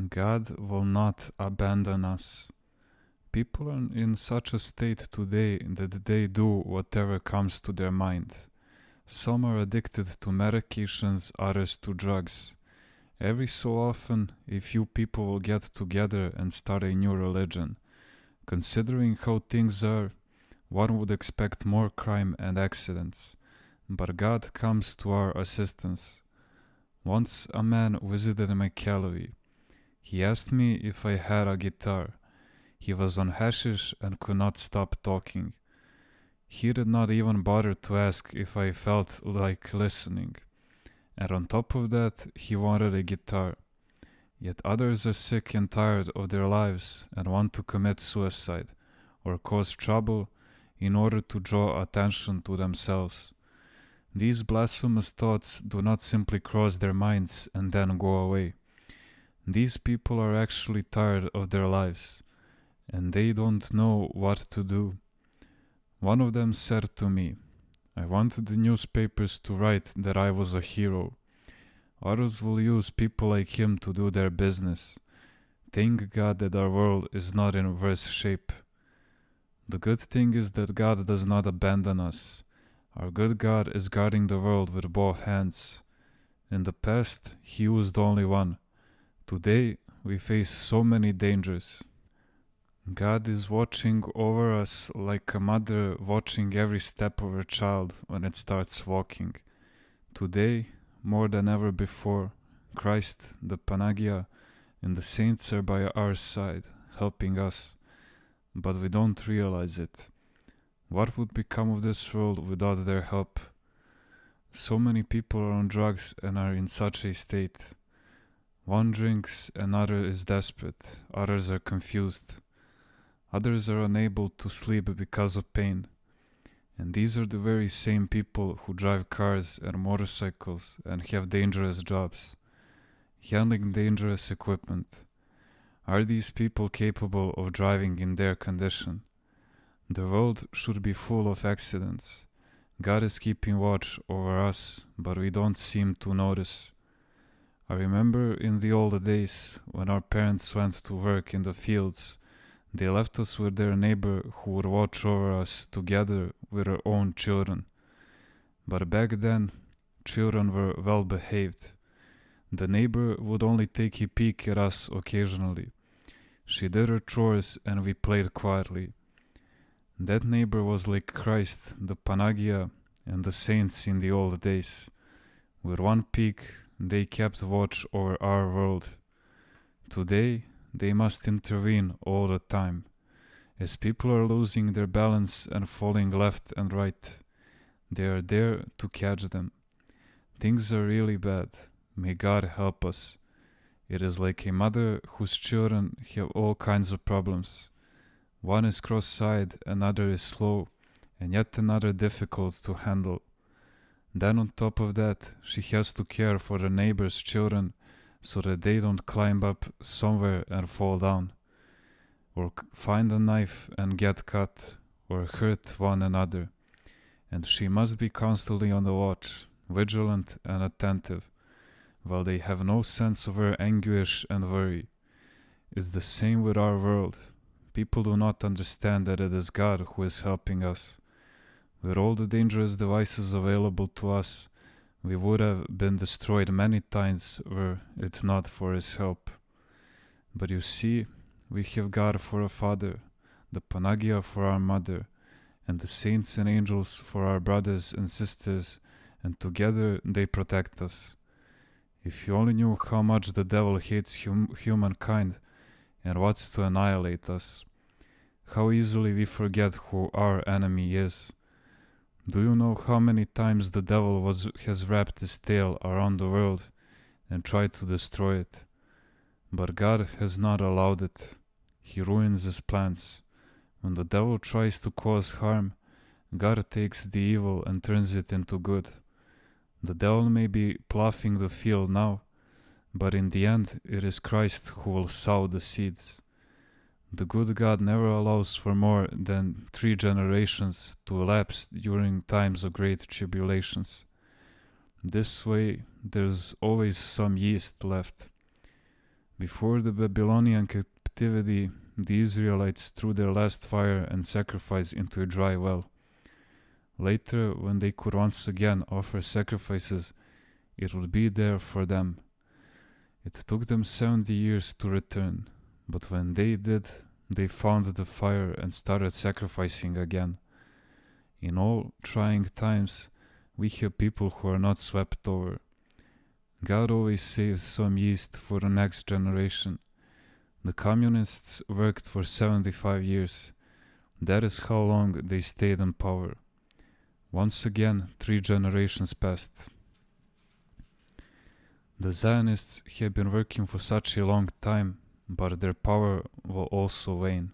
God will not abandon us. People are in such a state today that they do whatever comes to their mind. Some are addicted to medications, others to drugs. Every so often, a few people will get together and start a new religion. Considering how things are, one would expect more crime and accidents. But God comes to our assistance. Once a man visited my gallery. He asked me if I had a guitar. He was on hashish and could not stop talking. He did not even bother to ask if I felt like listening. And on top of that, he wanted a guitar. Yet others are sick and tired of their lives and want to commit suicide or cause trouble in order to draw attention to themselves. These blasphemous thoughts do not simply cross their minds and then go away. These people are actually tired of their lives, and they don't know what to do. One of them said to me, I wanted the newspapers to write that I was a hero. Others will use people like him to do their business. Thank God that our world is not in worse shape. The good thing is that God does not abandon us. Our good God is guarding the world with both hands. In the past, He used only one. Today, we face so many dangers. God is watching over us like a mother watching every step of her child when it starts walking. Today, more than ever before, Christ, the Panagia, and the saints are by our side, helping us. But we don't realize it. What would become of this world without their help? So many people are on drugs and are in such a state. One drinks, another is desperate, others are confused. Others are unable to sleep because of pain. And these are the very same people who drive cars and motorcycles and have dangerous jobs, handling dangerous equipment. Are these people capable of driving in their condition? The world should be full of accidents. God is keeping watch over us, but we don't seem to notice. I remember in the old days when our parents went to work in the fields, they left us with their neighbor who would watch over us together with her own children. But back then, children were well behaved. The neighbor would only take a peek at us occasionally. She did her chores and we played quietly. That neighbor was like Christ, the Panagia, and the saints in the old days. With one peek, they kept watch over our world. Today, they must intervene all the time, as people are losing their balance and falling left and right. They are there to catch them. Things are really bad. May God help us. It is like a mother whose children have all kinds of problems. One is cross-eyed, another is slow, and yet another difficult to handle. Then on top of that, she has to care for the neighbor's children so that they don't climb up somewhere and fall down, or find a knife and get cut, or hurt one another. And she must be constantly on the watch, vigilant and attentive, while they have no sense of her anguish and worry. It's the same with our world. People do not understand that it is God who is helping us. With all the dangerous devices available to us, we would have been destroyed many times were it not for His help. But you see, we have God for a father, the Panagia for our mother, and the saints and angels for our brothers and sisters, and together they protect us. If you only knew how much the devil hates humankind and wants to annihilate us, how easily we forget who our enemy is. Do you know how many times the devil has wrapped his tail around the world and tried to destroy it? But God has not allowed it. He ruins His plans. When the devil tries to cause harm, God takes the evil and turns it into good. The devil may be ploughing the field now, but in the end it is Christ who will sow the seeds. The good God never allows for more than 3 generations to elapse during times of great tribulations. This way, there's always some yeast left. Before the Babylonian captivity, the Israelites threw their last fire and sacrifice into a dry well. Later, when they could once again offer sacrifices, it would be there for them. It took them 70 years to return, but when they did, they found the fire and started sacrificing again. In all trying times, we have people who are not swept over. God always saves some yeast for the next generation. The communists worked for 75 years. That is how long they stayed in power. Once again, 3 generations passed. The Zionists have been working for such a long time, but their power will also wane.